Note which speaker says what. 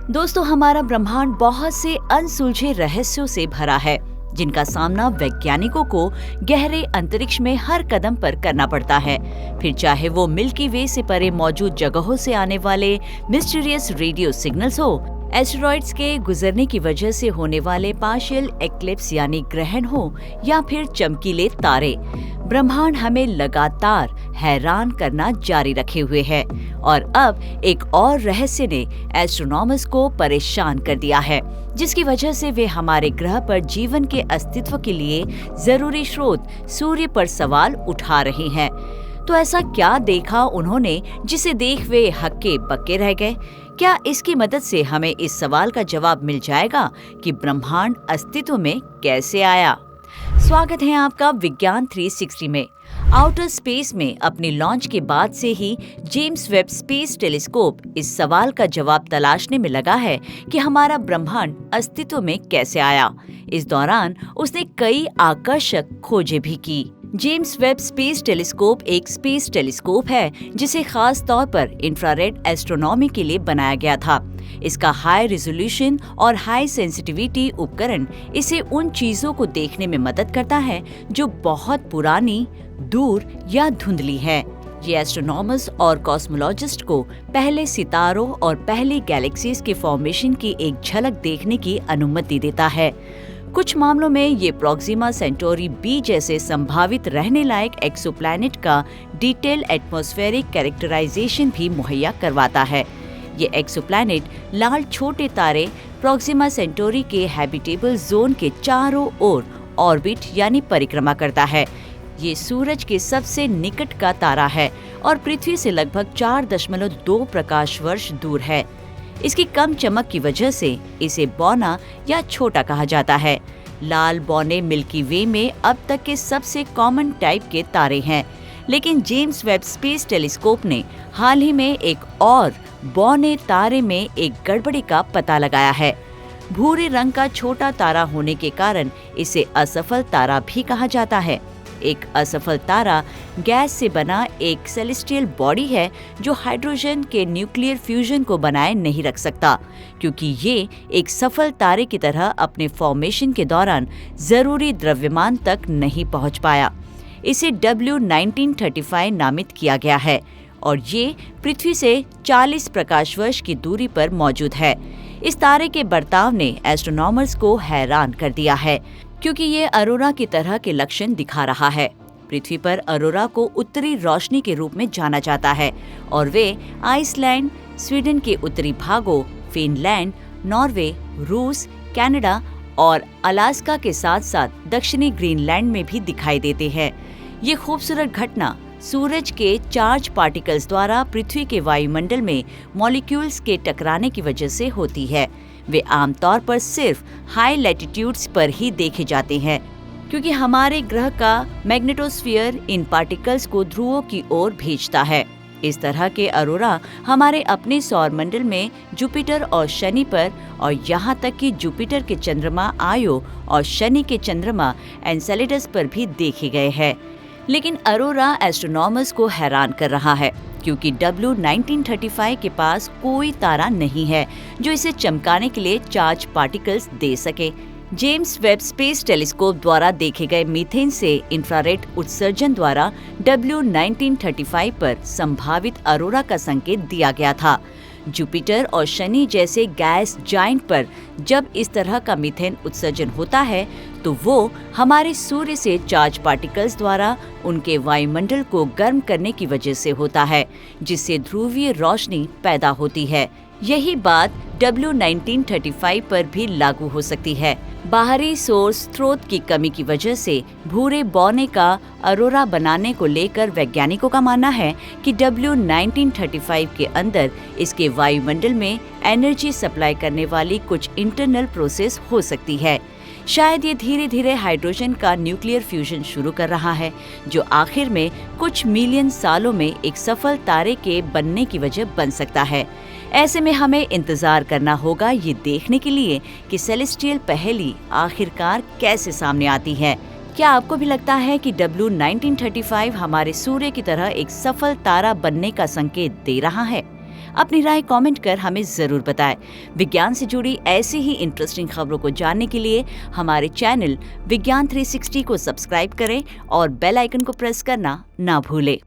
Speaker 1: दोस्तों, हमारा ब्रह्मांड बहुत से अनसुलझे रहस्यों से भरा है, जिनका सामना वैज्ञानिकों को गहरे अंतरिक्ष में हर कदम पर करना पड़ता है। फिर चाहे वो मिल्की वे से परे मौजूद जगहों से आने वाले मिस्टीरियस रेडियो सिग्नल्स हो, एस्टेरॉइड्स के गुजरने की वजह से होने वाले पार्शियल एक्लिप्स यानी ग्रहण हो, या फिर चमकीले तारे, ब्रह्मांड हमें लगातार हैरान करना जारी रखे हुए है। और अब एक और रहस्य ने एस्ट्रोनॉमर्स को परेशान कर दिया है, जिसकी वजह से वे हमारे ग्रह पर जीवन के अस्तित्व के लिए जरूरी स्रोत सूर्य पर सवाल उठा रहे हैं। तो ऐसा क्या देखा उन्होंने जिसे देख वे हक्के बक्के रह गए? क्या इसकी मदद से हमें इस सवाल का जवाब मिल जाएगा कि ब्रह्मांड अस्तित्व में कैसे आया? स्वागत है आपका विज्ञान 360 में। आउटर स्पेस में अपनी लॉन्च के बाद से ही जेम्स वेब स्पेस टेलीस्कोप इस सवाल का जवाब तलाशने में लगा है कि हमारा ब्रह्मांड अस्तित्व में कैसे आया। इस दौरान उसने कई आकर्षक खोजें भी की। जेम्स वेब स्पेस टेलीस्कोप एक स्पेस टेलीस्कोप है जिसे खास तौर पर इंफ्रारेड एस्ट्रोनॉमी के लिए बनाया गया था। इसका हाई रिजोल्यूशन और हाई सेंसिटिविटी उपकरण इसे उन चीजों को देखने में मदद करता है जो बहुत पुरानी, दूर या धुंधली है। ये एस्ट्रोनॉमर्स और कॉस्मोलॉजिस्ट को पहले सितारों और पहली गैलेक्सीज के फॉर्मेशन की एक झलक देखने की अनुमति देता है। कुछ मामलों में ये प्रोक्सिमा सेंटोरी बी जैसे संभावित रहने लायक एक्सोप्लैनेट का डिटेल एटमॉस्फेरिक कैरेक्टराइजेशन भी मुहैया करवाता है। ये एक्सोप्लैनेट लाल छोटे तारे प्रोक्सिमा सेंटोरी के हैबिटेबल जोन के चारों ओर ऑर्बिट यानी परिक्रमा करता है। ये सूरज के सबसे निकट का तारा है और पृथ्वी से लगभग 4.2 प्रकाश वर्ष दूर है। इसकी कम चमक की वजह से इसे बौना या छोटा कहा जाता है। लाल बौने मिल्की वे में अब तक के सबसे कॉमन टाइप के तारे हैं, लेकिन जेम्स वेब स्पेस टेलीस्कोप ने हाल ही में एक और बौने तारे में एक गड़बड़ी का पता लगाया है। भूरे रंग का छोटा तारा होने के कारण इसे असफल तारा भी कहा जाता है। एक असफल तारा गैस से बना एक सेलेस्टियल बॉडी है जो हाइड्रोजन के न्यूक्लियर फ्यूजन को बनाए नहीं रख सकता, क्योंकि ये एक सफल तारे की तरह अपने फॉर्मेशन के दौरान जरूरी द्रव्यमान तक नहीं पहुंच पाया। इसे W1935 नामित किया गया है और ये पृथ्वी से 40 प्रकाश वर्ष की दूरी पर मौजूद है। इस तारे के बर्ताव ने एस्ट्रोनॉमर्स को हैरान कर दिया है, क्योंकि ये अरोरा की तरह के लक्षण दिखा रहा है। पृथ्वी पर अरोरा को उत्तरी रोशनी के रूप में जाना जाता है और वे आइसलैंड, स्वीडन के उत्तरी भागों, फिनलैंड, नॉर्वे, रूस, कनाडा और अलास्का के साथ साथ दक्षिणी ग्रीनलैंड में भी दिखाई देते हैं। ये खूबसूरत घटना सूरज के चार्ज पार्टिकल्स द्वारा पृथ्वी के वायुमंडल में मॉलिक्यूल्स के टकराने की वजह से होती है। वे आमतौर पर सिर्फ हाई लैटिट्यूड्स पर ही देखे जाते हैं, क्योंकि हमारे ग्रह का मैग्नेटोस्फीयर इन पार्टिकल्स को ध्रुवों की ओर भेजता है। इस तरह के अरोरा हमारे अपने सौर मंडल में जुपिटर और शनि पर, और यहाँ तक कि जुपिटर के चंद्रमा आयो और शनि के चंद्रमा एनसेलेडस पर भी देखे गए हैं। लेकिन अरोरा एस्ट्रोनॉमर्स को हैरान कर रहा है, क्योंकि W1935 के पास कोई तारा नहीं है जो इसे चमकाने के लिए चार्ज पार्टिकल्स दे सके। जेम्स वेब स्पेस टेलीस्कोप द्वारा देखे गए मीथेन से इंफ्रारेड उत्सर्जन द्वारा W1935 पर संभावित अरोरा का संकेत दिया गया था। जुपिटर और शनि जैसे गैस जाइंट पर जब इस तरह का मीथेन उत्सर्जन होता है तो वो हमारे सूर्य से चार्ज पार्टिकल्स द्वारा उनके वायुमंडल को गर्म करने की वजह से होता है, जिससे ध्रुवीय रोशनी पैदा होती है। यही बात W1935 पर भी लागू हो सकती है। बाहरी सोर्स स्रोत की कमी की वजह से भूरे बौने का अरोरा बनाने को लेकर वैज्ञानिकों का मानना है कि W1935 के अंदर इसके वायुमंडल में एनर्जी सप्लाई करने वाली कुछ इंटरनल प्रोसेस हो सकती है। शायद ये धीरे धीरे हाइड्रोजन का न्यूक्लियर फ्यूजन शुरू कर रहा है, जो आखिर में कुछ मिलियन सालों में एक सफल तारे के बनने की वजह बन सकता है। ऐसे में हमें इंतजार करना होगा ये देखने के लिए कि सेलेस्टियल पहेली आखिरकार कैसे सामने आती है। क्या आपको भी लगता है कि W1935 हमारे सूर्य की तरह एक सफल तारा बनने का संकेत दे रहा है? अपनी राय कमेंट कर हमें जरूर बताएं। विज्ञान से जुड़ी ऐसी ही इंटरेस्टिंग खबरों को जानने के लिए हमारे चैनल विज्ञान 360 को सब्सक्राइब करें और बेल आइकन को प्रेस करना ना भूलें।